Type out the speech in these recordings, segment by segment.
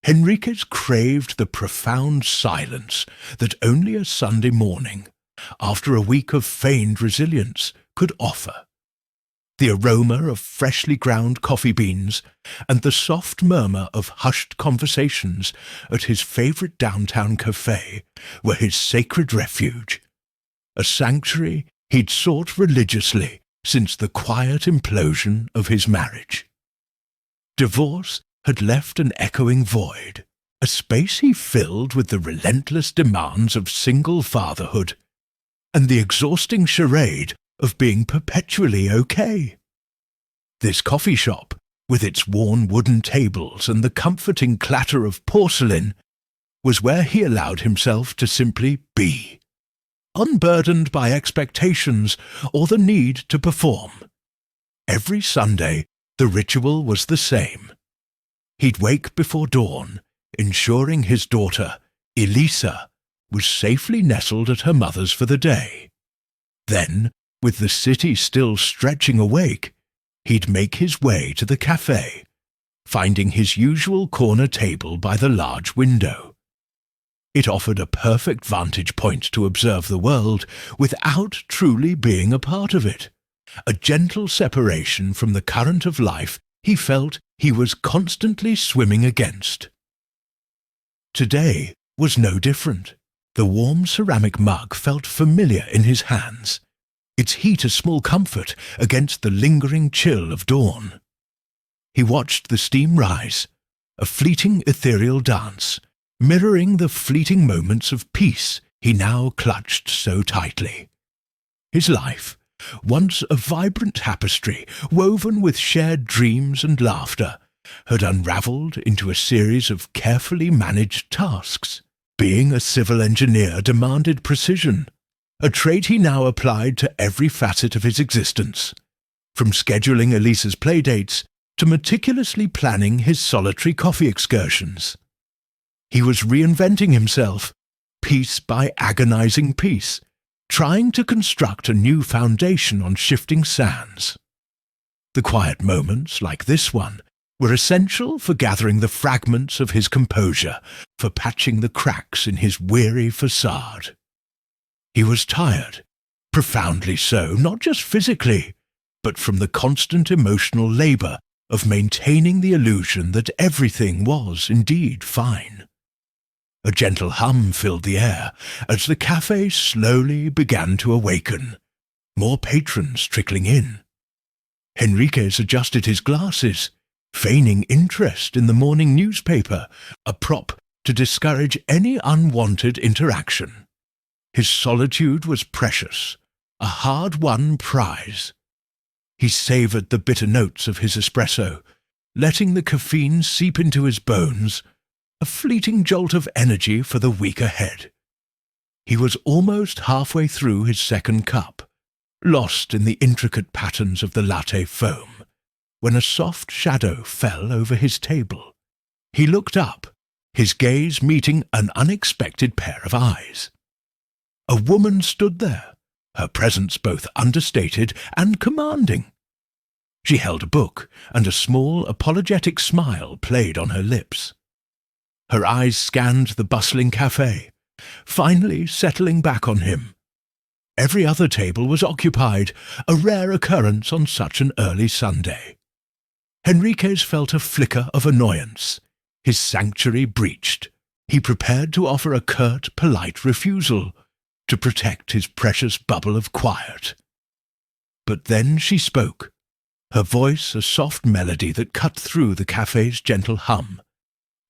Henriquez craved the profound silence that only a Sunday morning, after a week of feigned resilience, could offer. The aroma of freshly ground coffee beans and the soft murmur of hushed conversations at his favourite downtown cafe were his sacred refuge, a sanctuary he'd sought religiously since the quiet implosion of his marriage. Divorce had left an echoing void, a space he filled with the relentless demands of single fatherhood and the exhausting charade of being perpetually okay. This coffee shop, with its worn wooden tables and the comforting clatter of porcelain, was where he allowed himself to simply be, unburdened by expectations or the need to perform. Every Sunday, the ritual was the same. He'd wake before dawn, ensuring his daughter, Elisa, was safely nestled at her mother's for the day. Then, with the city still stretching awake, he'd make his way to the cafe, finding his usual corner table by the large window. It offered a perfect vantage point to observe the world without truly being a part of it, a gentle separation from the current of life he felt he was constantly swimming against. Today was no different. The warm ceramic mug felt familiar in his hands, its heat a small comfort against the lingering chill of dawn. He watched the steam rise, a fleeting ethereal dance, mirroring the fleeting moments of peace he now clutched so tightly. His life, once a vibrant tapestry woven with shared dreams and laughter, had unravelled into a series of carefully managed tasks. Being a civil engineer demanded precision, a trait he now applied to every facet of his existence, from scheduling Elisa's playdates to meticulously planning his solitary coffee excursions. He was reinventing himself, piece by agonizing piece, trying to construct a new foundation on shifting sands. The quiet moments, like this one, were essential for gathering the fragments of his composure, for patching the cracks in his weary facade. He was tired, profoundly so, not just physically, but from the constant emotional labour of maintaining the illusion that everything was indeed fine. A gentle hum filled the air as the cafe slowly began to awaken, more patrons trickling in. Henriquez adjusted his glasses, feigning interest in the morning newspaper, a prop to discourage any unwanted interaction. His solitude was precious, a hard-won prize. He savoured the bitter notes of his espresso, letting the caffeine seep into his bones, a fleeting jolt of energy for the week ahead. He was almost halfway through his second cup, lost in the intricate patterns of the latte foam, when a soft shadow fell over his table. He looked up, his gaze meeting an unexpected pair of eyes. A woman stood there, her presence both understated and commanding. She held a book, and a small, apologetic smile played on her lips. Her eyes scanned the bustling cafe, finally settling back on him. Every other table was occupied, a rare occurrence on such an early Sunday. Henriquez felt a flicker of annoyance, his sanctuary breached. He prepared to offer a curt, polite refusal, to protect his precious bubble of quiet. But then she spoke, her voice a soft melody that cut through the cafe's gentle hum,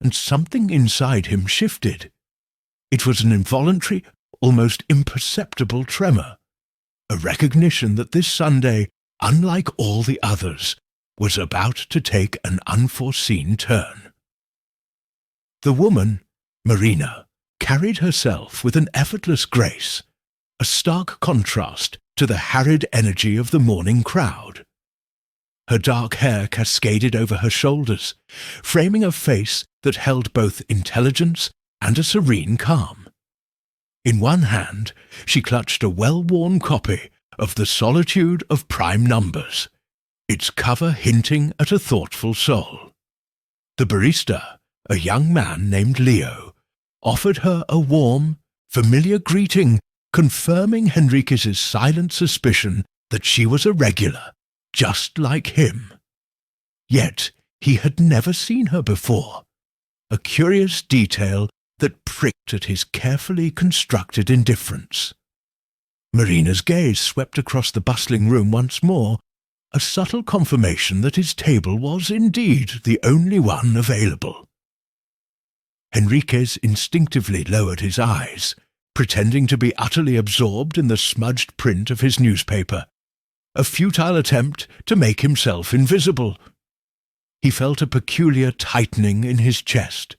and something inside him shifted. It was an involuntary, almost imperceptible tremor, a recognition that this Sunday, unlike all the others, was about to take an unforeseen turn. The woman, Marina, carried herself with an effortless grace, a stark contrast to the harried energy of the morning crowd. Her dark hair cascaded over her shoulders, framing a face that held both intelligence and a serene calm. In one hand, she clutched a well-worn copy of The Solitude of Prime Numbers, its cover hinting at a thoughtful soul. The barista, A young man named Leo offered her a warm, familiar greeting, confirming Henriquez's silent suspicion that she was a regular, just like him. Yet he had never seen her before, a curious detail that pricked at his carefully constructed indifference. Marina's gaze swept across the bustling room once more, a subtle confirmation that his table was indeed the only one available. Henriquez instinctively lowered his eyes, pretending to be utterly absorbed in the smudged print of his newspaper, a futile attempt to make himself invisible. He felt a peculiar tightening in his chest,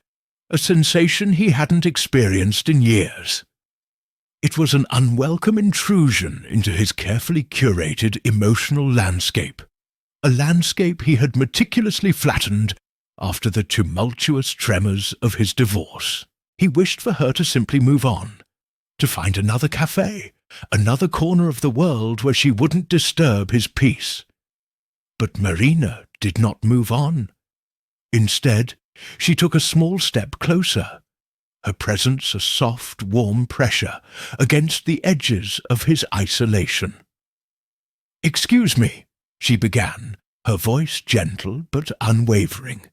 a sensation he hadn't experienced in years. It was an unwelcome intrusion into his carefully curated emotional landscape, a landscape he had meticulously flattened after the tumultuous tremors of his divorce. He wished for her to simply move on, to find another cafe, another corner of the world where she wouldn't disturb his peace. But Marina did not move on. Instead, she took a small step closer, her presence a soft, warm pressure against the edges of his isolation. "Excuse me," she began, her voice gentle but unwavering.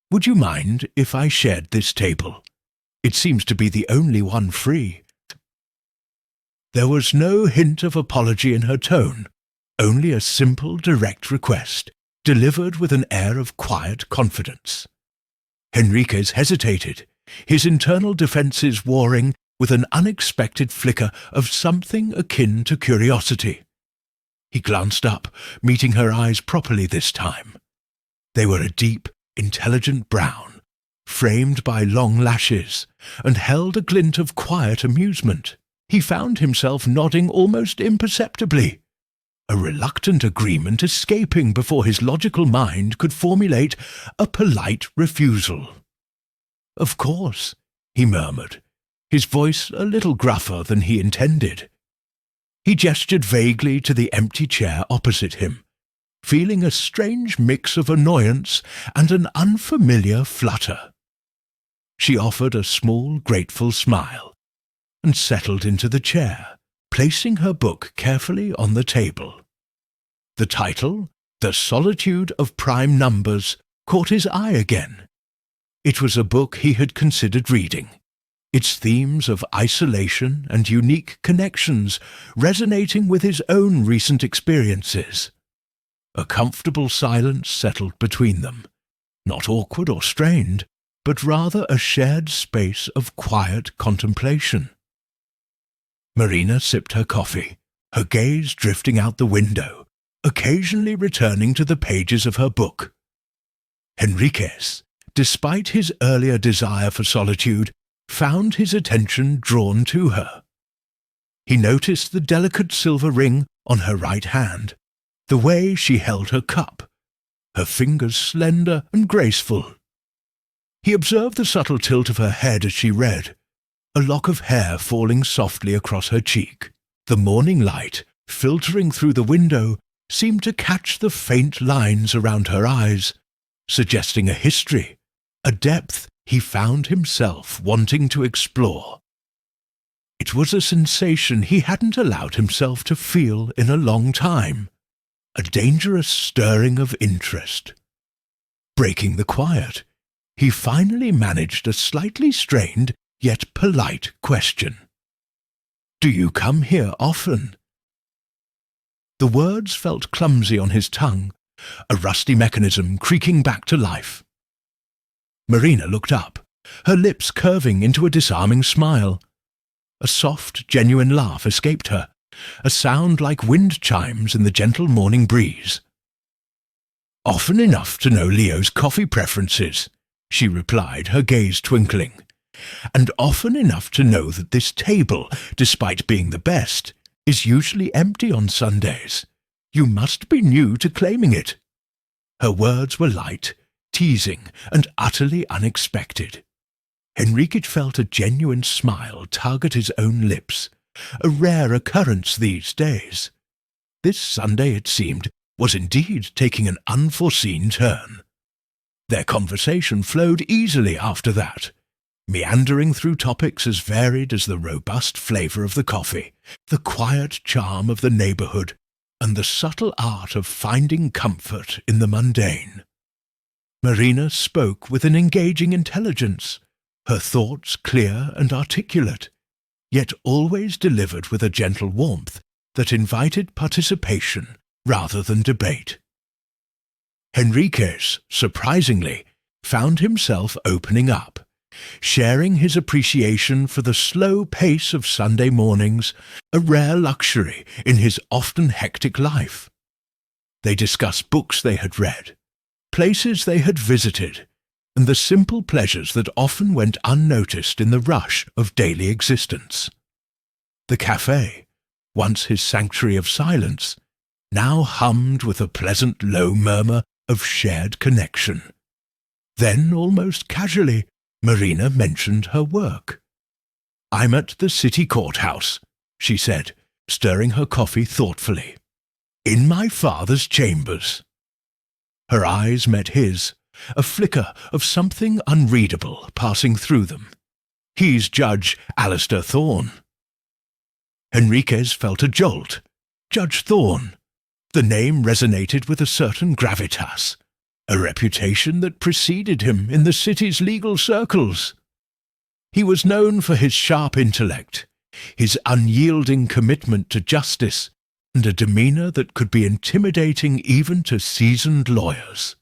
"Would you mind if I shared this table? It seems to be the only one free." There was no hint of apology in her tone, only a simple, direct request, delivered with an air of quiet confidence. Henriquez hesitated, his internal defences warring with an unexpected flicker of something akin to curiosity. He glanced up, meeting her eyes properly this time. They were a deep, intelligent brown, framed by long lashes, and held a glint of quiet amusement. He found himself nodding almost imperceptibly, a reluctant agreement escaping before his logical mind could formulate a polite refusal. "Of course," he murmured, his voice a little gruffer than he intended. He gestured vaguely to the empty chair opposite him, feeling a strange mix of annoyance and an unfamiliar flutter. She offered a small, grateful smile and settled into the chair, placing her book carefully on the table. The title, The Solitude of Prime Numbers, caught his eye again. It was a book he had considered reading, its themes of isolation and unique connections resonating with his own recent experiences. A comfortable silence settled between them, not awkward or strained, but rather a shared space of quiet contemplation. Marina sipped her coffee, her gaze drifting out the window, occasionally returning to the pages of her book. Henriquez, despite his earlier desire for solitude, found his attention drawn to her. He noticed the delicate silver ring on her right hand, the way she held her cup, her fingers slender and graceful. He observed the subtle tilt of her head as she read, a lock of hair falling softly across her cheek. The morning light, filtering through the window, seemed to catch the faint lines around her eyes, suggesting a history, a depth he found himself wanting to explore. It was a sensation he hadn't allowed himself to feel in a long time, a dangerous stirring of interest. Breaking the quiet, he finally managed a slightly strained yet polite question. "Do you come here often?" The words felt clumsy on his tongue, a rusty mechanism creaking back to life. Marina looked up, her lips curving into a disarming smile. A soft, genuine laugh escaped her, a sound like wind chimes in the gentle morning breeze. "Often enough to know Leo's coffee preferences," she replied, her gaze twinkling. "And often enough to know that this table, despite being the best, is usually empty on Sundays. You must be new to claiming it." Her words were light, teasing, and utterly unexpected. Henriquez felt a genuine smile tug at his own lips, a rare occurrence these days. This Sunday, it seemed, was indeed taking an unforeseen turn. Their conversation flowed easily after that, meandering through topics as varied as the robust flavour of the coffee, the quiet charm of the neighbourhood, and the subtle art of finding comfort in the mundane. Marina spoke with an engaging intelligence, her thoughts clear and articulate, yet always delivered with a gentle warmth that invited participation rather than debate. Henriques, surprisingly, found himself opening up, sharing his appreciation for the slow pace of Sunday mornings, a rare luxury in his often hectic life. They discussed books they had read, places they had visited, and the simple pleasures that often went unnoticed in the rush of daily existence. The café, once his sanctuary of silence, now hummed with a pleasant low murmur of shared connection. Then, almost casually, Marina mentioned her work. "I'm at the city courthouse," she said, stirring her coffee thoughtfully. "In my father's chambers." Her eyes met his, a flicker of something unreadable passing through them. "He's Judge Alistair Thorne." Henriques felt a jolt. Judge Thorne. The name resonated with a certain gravitas, a reputation that preceded him in the city's legal circles. He was known for his sharp intellect, his unyielding commitment to justice, and a demeanour that could be intimidating even to seasoned lawyers.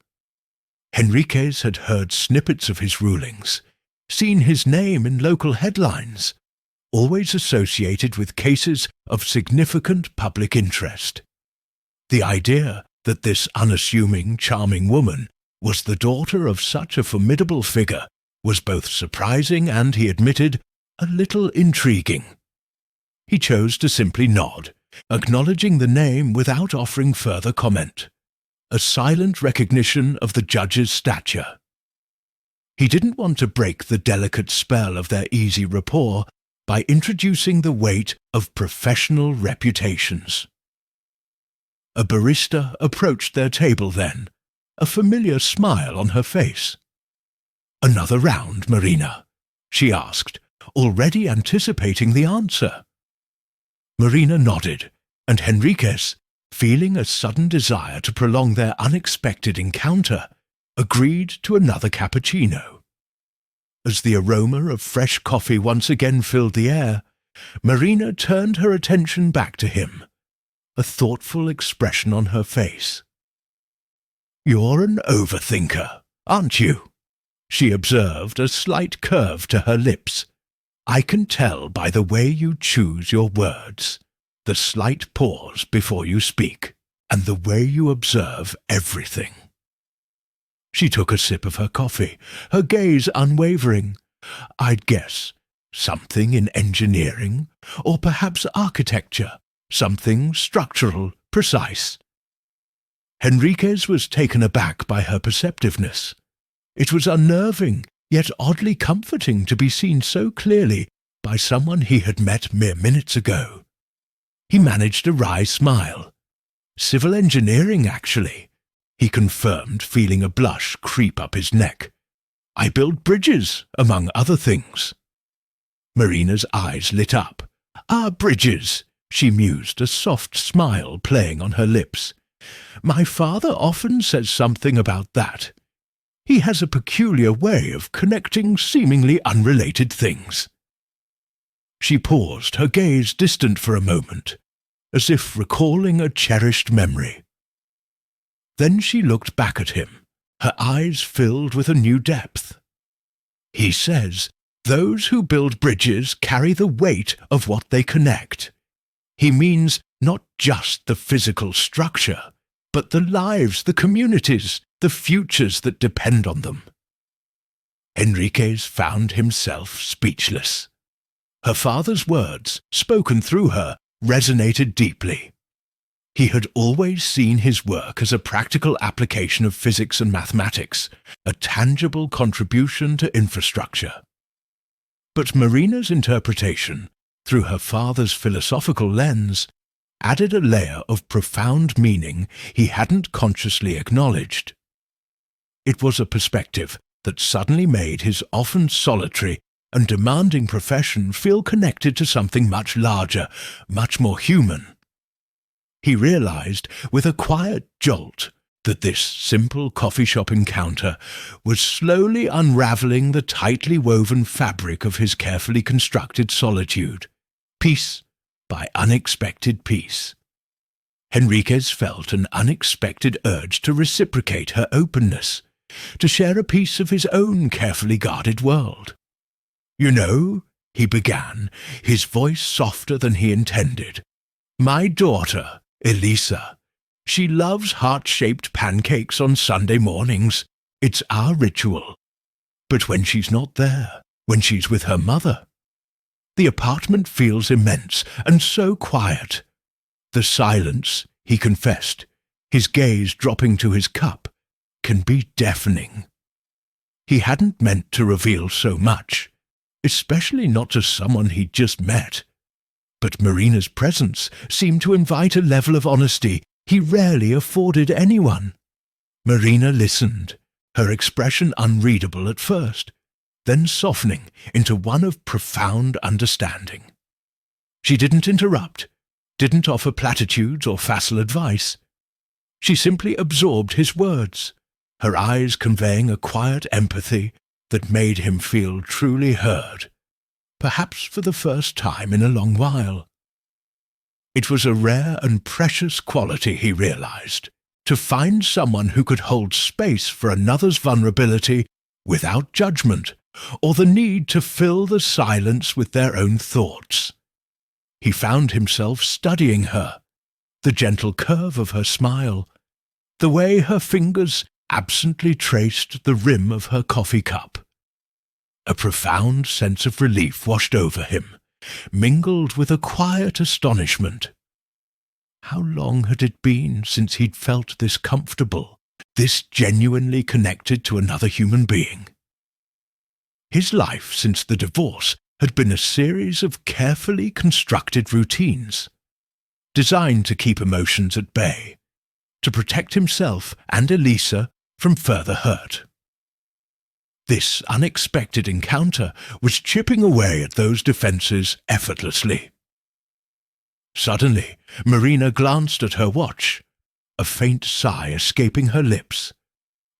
Henriques had heard snippets of his rulings, seen his name in local headlines, always associated with cases of significant public interest. The idea that this unassuming, charming woman was the daughter of such a formidable figure was both surprising and, he admitted, a little intriguing. He chose to simply nod, acknowledging the name without offering further comment, a silent recognition of the judge's stature. He didn't want to break the delicate spell of their easy rapport by introducing the weight of professional reputations. A barista approached their table then, a familiar smile on her face. "Another round, Marina?" she asked, already anticipating the answer. Marina nodded, and Henriques, feeling a sudden desire to prolong their unexpected encounter, agreed to another cappuccino. As the aroma of fresh coffee once again filled the air, Marina turned her attention back to him, a thoughtful expression on her face. "You're an overthinker, aren't you?" she observed, a slight curve to her lips. "I can tell by the way you choose your words, the slight pause before you speak, and the way you observe everything." She took a sip of her coffee, her gaze unwavering. "I'd guess something in engineering, or perhaps architecture, something structural, precise." Henriques was taken aback by her perceptiveness. It was unnerving, yet oddly comforting to be seen so clearly by someone he had met mere minutes ago. He managed a wry smile. "Civil engineering, actually," he confirmed, feeling a blush creep up his neck. "I build bridges, among other things." Marina's eyes lit up. "Ah, bridges," she mused, a soft smile playing on her lips. "My father often says something about that. He has a peculiar way of connecting seemingly unrelated things." She paused, her gaze distant for a moment, as if recalling a cherished memory. Then she looked back at him, her eyes filled with a new depth. "He says those who build bridges carry the weight of what they connect. He means not just the physical structure, but the lives, the communities, the futures that depend on them." Henriques found himself speechless. Her father's words, spoken through her, resonated deeply. He had always seen his work as a practical application of physics and mathematics, a tangible contribution to infrastructure. But Marina's interpretation, through her father's philosophical lens, added a layer of profound meaning he hadn't consciously acknowledged. It was a perspective that suddenly made his often solitary and demanding profession feel connected to something much larger, much more human. He realized with a quiet jolt that this simple coffee shop encounter was slowly unraveling the tightly woven fabric of his carefully constructed solitude, piece by unexpected piece. Henriquez felt an unexpected urge to reciprocate her openness, to share a piece of his own carefully guarded world. "You know," he began, his voice softer than he intended, "my daughter, Elisa, she loves heart-shaped pancakes on Sunday mornings. It's our ritual. But when she's not there, when she's with her mother, the apartment feels immense and so quiet. The silence," he confessed, his gaze dropping to his cup, "can be deafening." He hadn't meant to reveal so much, especially not to someone he'd just met. But Marina's presence seemed to invite a level of honesty he rarely afforded anyone. Marina listened, her expression unreadable at first, then softening into one of profound understanding. She didn't interrupt, didn't offer platitudes or facile advice. She simply absorbed his words, her eyes conveying a quiet empathy that made him feel truly heard, perhaps for the first time in a long while. It was a rare and precious quality, he realized, to find someone who could hold space for another's vulnerability without judgment or the need to fill the silence with their own thoughts. He found himself studying her, the gentle curve of her smile, the way her fingers absently traced the rim of her coffee cup. A profound sense of relief washed over him, mingled with a quiet astonishment. How long had it been since he'd felt this comfortable, this genuinely connected to another human being? His life since the divorce had been a series of carefully constructed routines, designed to keep emotions at bay, to protect himself and Elisa from further hurt. This unexpected encounter was chipping away at those defenses effortlessly. Suddenly, Marina glanced at her watch, a faint sigh escaping her lips.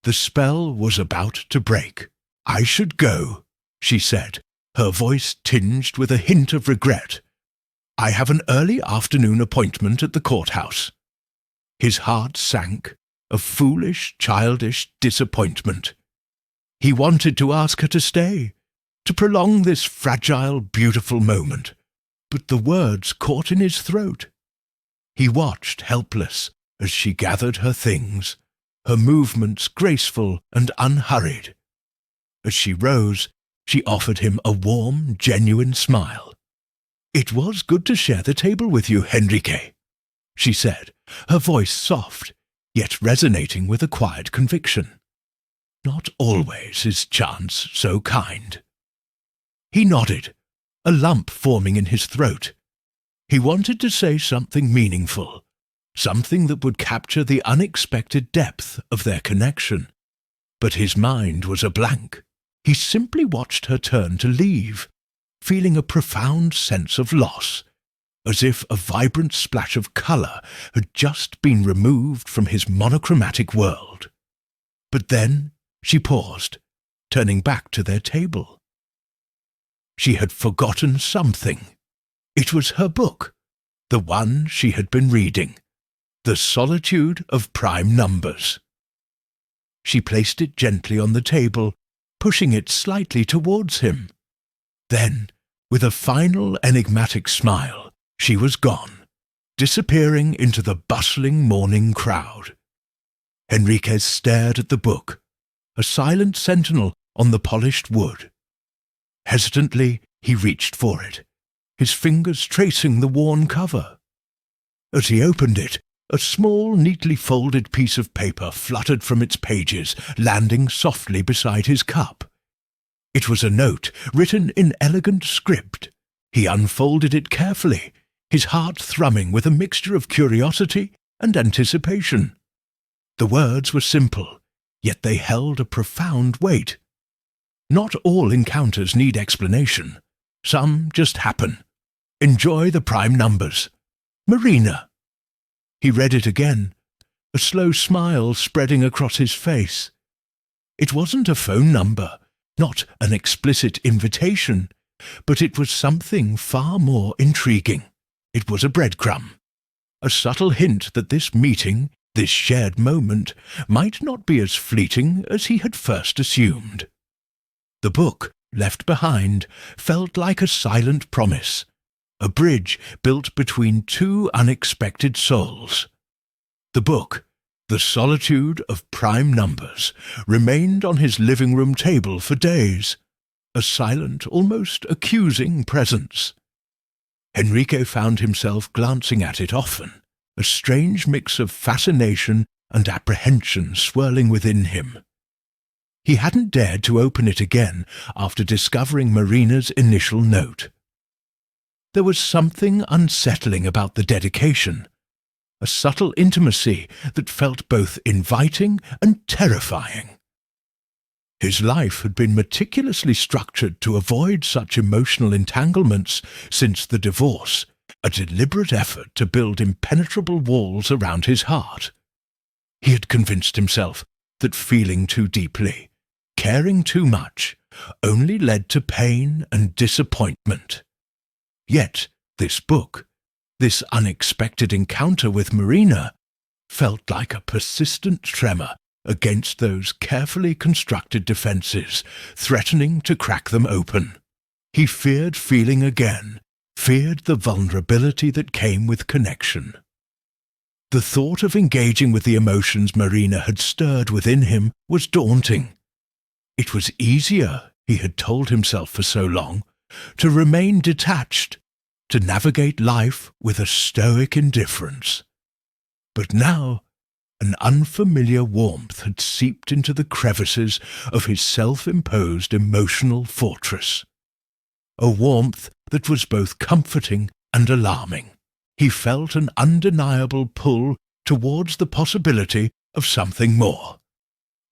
The spell was about to break. "I should go," she said, her voice tinged with a hint of regret. "I have an early afternoon appointment at the courthouse." His heart sank, a foolish, childish disappointment. He wanted to ask her to stay, to prolong this fragile, beautiful moment, but the words caught in his throat. He watched, helpless, as she gathered her things, her movements graceful and unhurried. As she rose, she offered him a warm, genuine smile. "It was good to share the table with you, Henrique," she said, her voice soft, yet resonating with a quiet conviction. "Not always is chance so kind." He nodded, a lump forming in his throat. He wanted to say something meaningful, something that would capture the unexpected depth of their connection. But his mind was a blank. He simply watched her turn to leave, feeling a profound sense of loss, as if a vibrant splash of colour had just been removed from his monochromatic world. But then she paused, turning back to their table. She had forgotten something. It was her book, the one she had been reading, The Solitude of Prime Numbers. She placed it gently on the table, pushing it slightly towards him. Then, with a final enigmatic smile, she was gone, disappearing into the bustling morning crowd. Henriquez stared at the book, a silent sentinel on the polished wood. Hesitantly, he reached for it, his fingers tracing the worn cover. As he opened it, a small, neatly folded piece of paper fluttered from its pages, landing softly beside his cup. It was a note, written in elegant script. He unfolded it carefully, his heart thrumming with a mixture of curiosity and anticipation. The words were simple, yet they held a profound weight. Not all encounters need explanation. Some just happen. Enjoy the prime numbers. Marina. He read it again, a slow smile spreading across his face. It wasn't a phone number, not an explicit invitation, but it was something far more intriguing. It was a breadcrumb, a subtle hint that this meeting, this shared moment, might not be as fleeting as he had first assumed. The book, left behind, felt like a silent promise, a bridge built between two unexpected souls. The book, The Solitude of Prime Numbers, remained on his living room table for days, a silent, almost accusing presence. Enrique found himself glancing at it often, a strange mix of fascination and apprehension swirling within him. He hadn't dared to open it again after discovering Marina's initial note. There was something unsettling about the dedication, a subtle intimacy that felt both inviting and terrifying. His life had been meticulously structured to avoid such emotional entanglements since the divorce, a deliberate effort to build impenetrable walls around his heart. He had convinced himself that feeling too deeply, caring too much, only led to pain and disappointment. Yet this book, this unexpected encounter with Marina, felt like a persistent tremor against those carefully constructed defenses, threatening to crack them open. He feared feeling again, feared the vulnerability that came with connection. The thought of engaging with the emotions Marina had stirred within him was daunting. It was easier, he had told himself for so long, to remain detached, to navigate life with a stoic indifference. But now, an unfamiliar warmth had seeped into the crevices of his self-imposed emotional fortress. A warmth that was both comforting and alarming. He felt an undeniable pull towards the possibility of something more.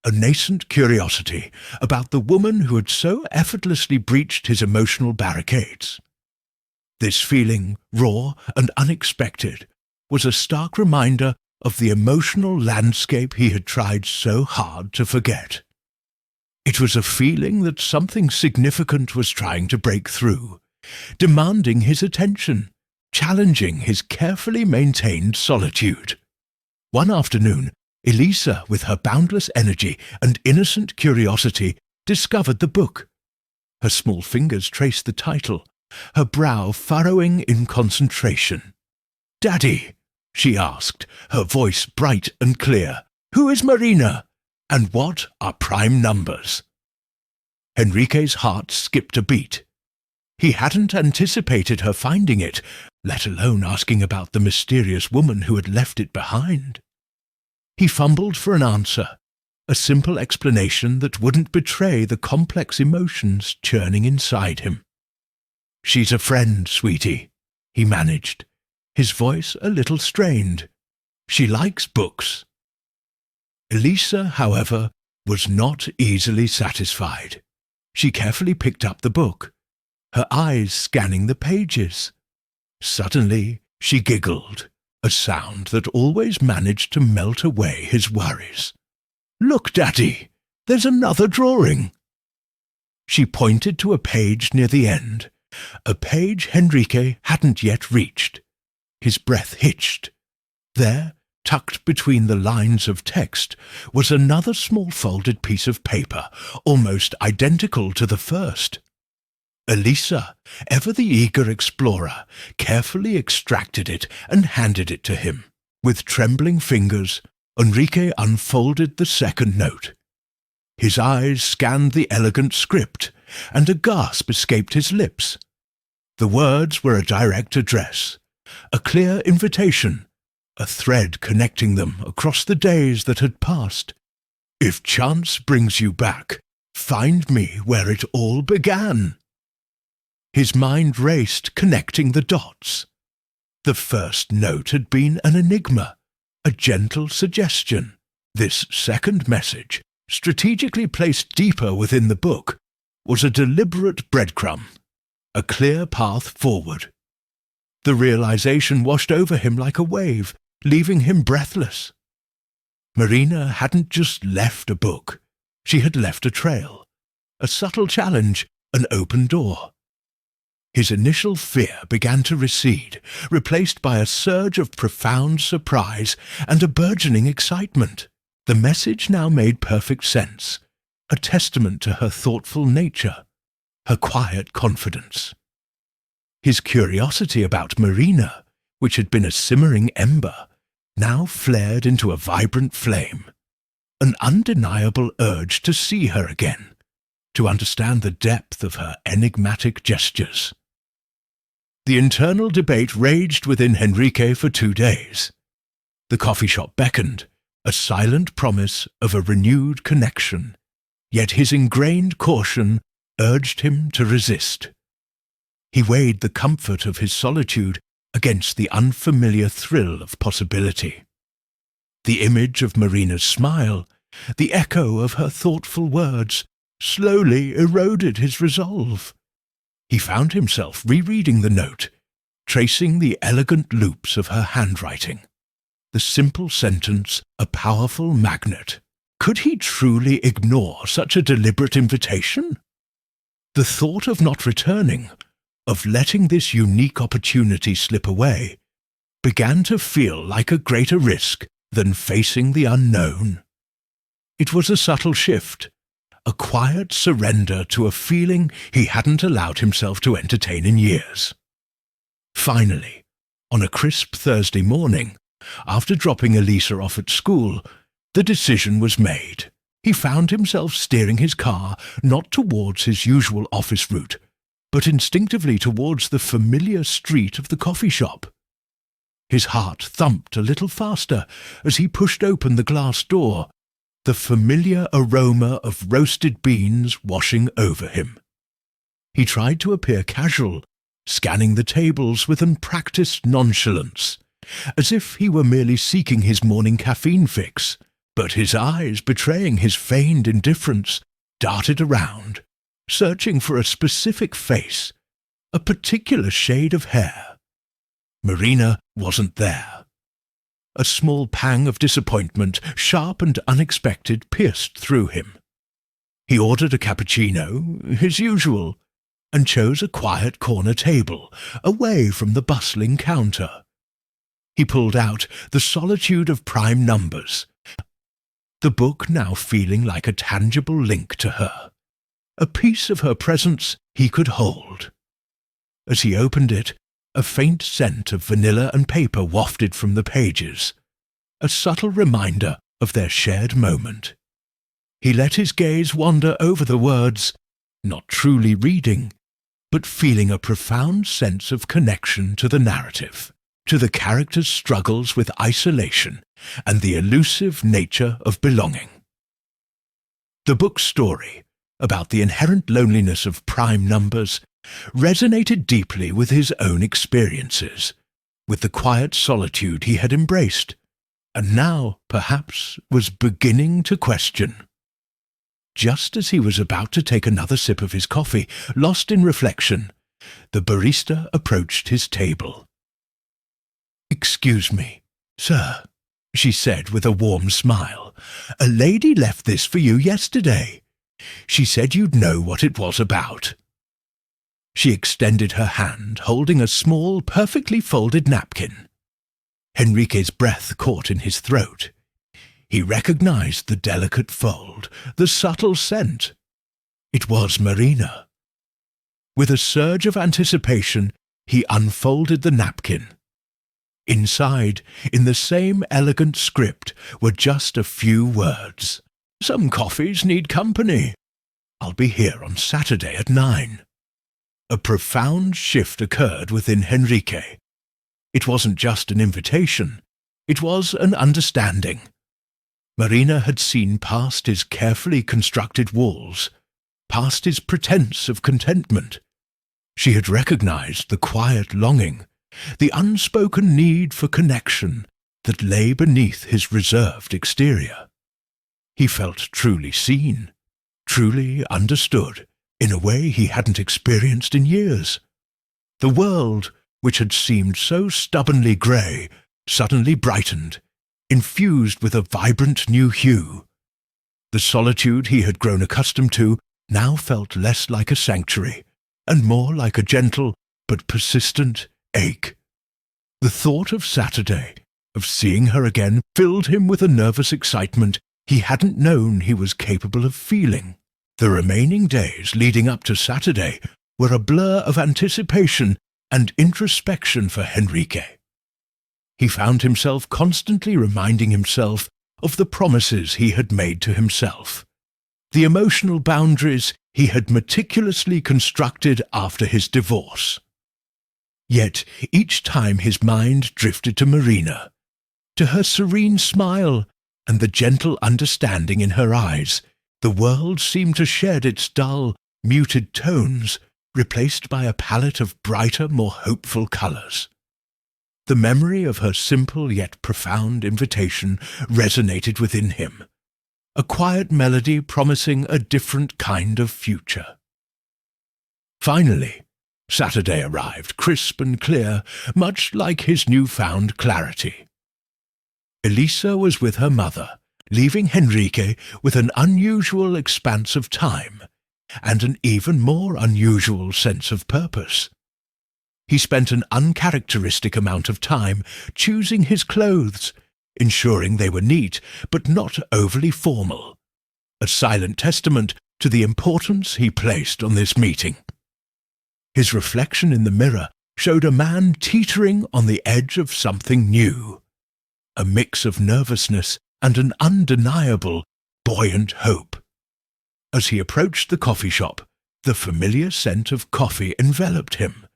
A nascent curiosity about the woman who had so effortlessly breached his emotional barricades. This feeling, raw and unexpected, was a stark reminder of the emotional landscape he had tried so hard to forget. It was a feeling that something significant was trying to break through, demanding his attention, challenging his carefully maintained solitude. One afternoon, Elisa, with her boundless energy and innocent curiosity, discovered the book. Her small fingers traced the title, her brow furrowing in concentration. "Daddy," she asked, her voice bright and clear, "who is Marina, and what are prime numbers?" Enrique's heart skipped a beat. He hadn't anticipated her finding it, let alone asking about the mysterious woman who had left it behind. He fumbled for an answer, a simple explanation that wouldn't betray the complex emotions churning inside him. "She's a friend, sweetie," he managed, his voice a little strained. "She likes books." Elisa, however, was not easily satisfied. She carefully picked up the book, her eyes scanning the pages. Suddenly she giggled, a sound that always managed to melt away his worries. "Look, Daddy, there's another drawing." She pointed to a page near the end, a page Enrique hadn't yet reached. His breath hitched. There, tucked between the lines of text, was another small folded piece of paper, almost identical to the first. Elisa, ever the eager explorer, carefully extracted it and handed it to him. With trembling fingers, Enrique unfolded the second note. His eyes scanned the elegant script, and a gasp escaped his lips. The words were a direct address, a clear invitation, a thread connecting them across the days that had passed. "If chance brings you back, find me where it all began." His mind raced, connecting the dots. The first note had been an enigma, a gentle suggestion. This second message, strategically placed deeper within the book, was a deliberate breadcrumb, a clear path forward. The realization washed over him like a wave, leaving him breathless. Marina hadn't just left a book. She had left a trail, a subtle challenge, an open door. His initial fear began to recede, replaced by a surge of profound surprise and a burgeoning excitement. The message now made perfect sense, a testament to her thoughtful nature, her quiet confidence. His curiosity about Marina, which had been a simmering ember, now flared into a vibrant flame, an undeniable urge to see her again, to understand the depth of her enigmatic gestures. The internal debate raged within Henrique for 2 days. The coffee shop beckoned, a silent promise of a renewed connection, yet his ingrained caution urged him to resist. He weighed the comfort of his solitude against the unfamiliar thrill of possibility. The image of Marina's smile, the echo of her thoughtful words, slowly eroded his resolve. He found himself rereading the note, tracing the elegant loops of her handwriting. The simple sentence, a powerful magnet. Could he truly ignore such a deliberate invitation? The thought of not returning, of letting this unique opportunity slip away, began to feel like a greater risk than facing the unknown. It was a subtle shift, a quiet surrender to a feeling he hadn't allowed himself to entertain in years. Finally, on a crisp Thursday morning, after dropping Elisa off at school, the decision was made. He found himself steering his car not towards his usual office route, but instinctively towards the familiar street of the coffee shop. His heart thumped a little faster as he pushed open the glass door, the familiar aroma of roasted beans washing over him. He tried to appear casual, scanning the tables with unpracticed nonchalance, as if he were merely seeking his morning caffeine fix, but his eyes, betraying his feigned indifference, darted around, searching for a specific face, a particular shade of hair. Marina wasn't there. A small pang of disappointment, sharp and unexpected, pierced through him. He ordered a cappuccino, his usual, and chose a quiet corner table, away from the bustling counter. He pulled out The Solitude of Prime Numbers, the book now feeling like a tangible link to her, a piece of her presence he could hold. As he opened it, a faint scent of vanilla and paper wafted from the pages, a subtle reminder of their shared moment. He let his gaze wander over the words, not truly reading, but feeling a profound sense of connection to the narrative, to the characters' struggles with isolation and the elusive nature of belonging. The book's story, about the inherent loneliness of prime numbers, resonated deeply with his own experiences, with the quiet solitude he had embraced, and now, perhaps, was beginning to question. Just as he was about to take another sip of his coffee, lost in reflection, the barista approached his table. "Excuse me, sir," she said with a warm smile. "A lady left this for you yesterday. She said you'd know what it was about." She extended her hand, holding a small, perfectly folded napkin. Henrique's breath caught in his throat. He recognized the delicate fold, the subtle scent. It was Marina. With a surge of anticipation, he unfolded the napkin. Inside, in the same elegant script, were just a few words. "Some coffees need company. I'll be here on Saturday at 9. A profound shift occurred within Henrique. It wasn't just an invitation. It was an understanding. Marina had seen past his carefully constructed walls, past his pretense of contentment. She had recognized the quiet longing, the unspoken need for connection that lay beneath his reserved exterior. He felt truly seen, truly understood, in a way he hadn't experienced in years. The world, which had seemed so stubbornly grey, suddenly brightened, infused with a vibrant new hue. The solitude he had grown accustomed to now felt less like a sanctuary, and more like a gentle but persistent ache. The thought of Saturday, of seeing her again, filled him with a nervous excitement he hadn't known he was capable of feeling. The remaining days leading up to Saturday were a blur of anticipation and introspection for Henrique. He found himself constantly reminding himself of the promises he had made to himself, the emotional boundaries he had meticulously constructed after his divorce. Yet each time his mind drifted to Marina, to her serene smile and the gentle understanding in her eyes, the world seemed to shed its dull, muted tones, replaced by a palette of brighter, more hopeful colours. The memory of her simple yet profound invitation resonated within him, a quiet melody promising a different kind of future. Finally, Saturday arrived, crisp and clear, much like his newfound clarity. Elisa was with her mother, leaving Henrique with an unusual expanse of time, and an even more unusual sense of purpose. He spent an uncharacteristic amount of time choosing his clothes, ensuring they were neat but not overly formal, a silent testament to the importance he placed on this meeting. His reflection in the mirror showed a man teetering on the edge of something new, a mix of nervousness and an undeniable, buoyant hope. As he approached the coffee shop, the familiar scent of coffee enveloped him,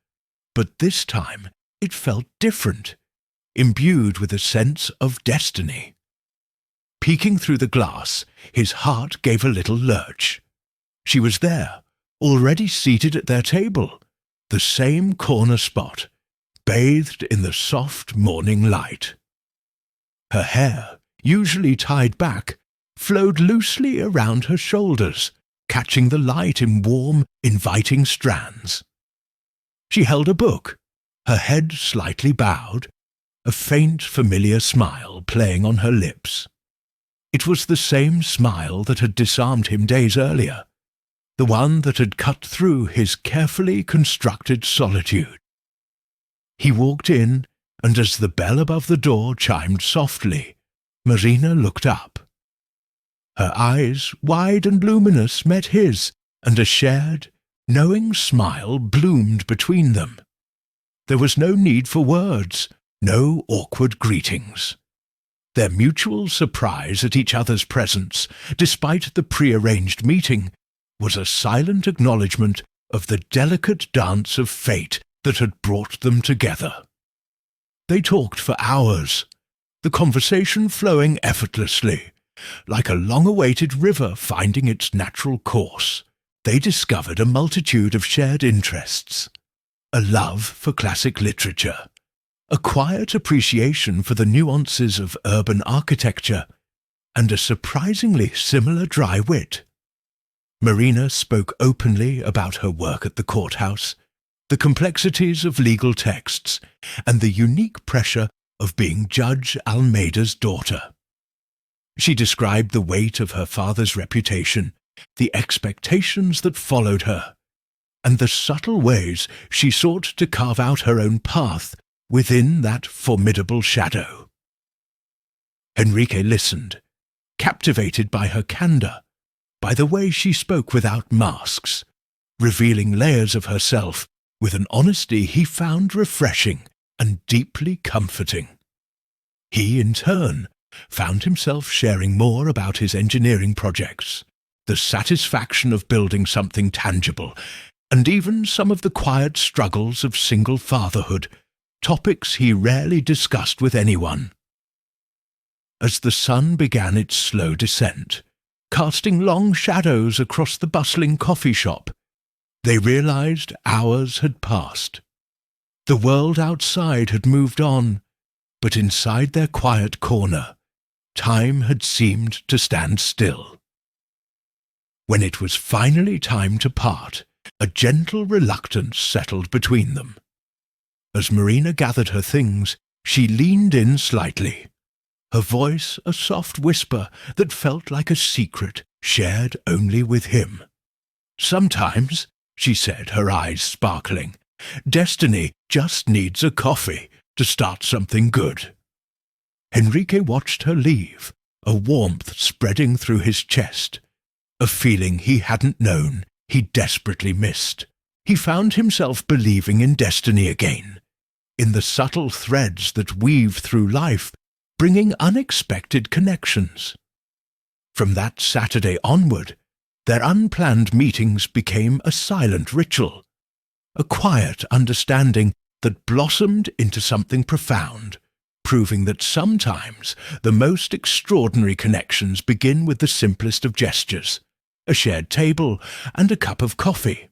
but this time it felt different, imbued with a sense of destiny. Peeking through the glass, his heart gave a little lurch. She was there, already seated at their table, the same corner spot, bathed in the soft morning light. Her hair, usually tied back, flowed loosely around her shoulders, catching the light in warm, inviting strands. She held a book, her head slightly bowed, a faint, familiar smile playing on her lips. It was the same smile that had disarmed him days earlier, the one that had cut through his carefully constructed solitude. He walked in, and as the bell above the door chimed softly, Marina looked up. Her eyes, wide and luminous, met his, and a shared, knowing smile bloomed between them. There was no need for words, no awkward greetings. Their mutual surprise at each other's presence, despite the prearranged meeting, was a silent acknowledgement of the delicate dance of fate that had brought them together. They talked for hours, the conversation flowing effortlessly, like a long-awaited river finding its natural course. They discovered a multitude of shared interests, a love for classic literature, a quiet appreciation for the nuances of urban architecture, and a surprisingly similar dry wit. Marina spoke openly about her work at the courthouse, the complexities of legal texts, and the unique pressure of being Judge Almeida's daughter. She described the weight of her father's reputation, the expectations that followed her, and the subtle ways she sought to carve out her own path within that formidable shadow. Henrique listened, captivated by her candour, by the way she spoke without masks, revealing layers of herself with an honesty he found refreshing and deeply comforting. He, in turn, found himself sharing more about his engineering projects, the satisfaction of building something tangible, and even some of the quiet struggles of single fatherhood, topics he rarely discussed with anyone. As the sun began its slow descent, casting long shadows across the bustling coffee shop, they realized hours had passed. The world outside had moved on, but inside their quiet corner, Time had seemed to stand still. When it was finally time to part, a gentle reluctance settled between them. As Marina gathered her things, she leaned in slightly, her voice a soft whisper that felt like a secret shared only with him. "Sometimes," she said, her eyes sparkling, "destiny just needs a coffee to start something good." Enrique watched her leave, a warmth spreading through his chest, a feeling he hadn't known, he desperately missed. He found himself believing in destiny again, in the subtle threads that weave through life, bringing unexpected connections. From that Saturday onward, their unplanned meetings became a silent ritual, a quiet understanding that blossomed into something profound, proving that sometimes the most extraordinary connections begin with the simplest of gestures, a shared table and a cup of coffee.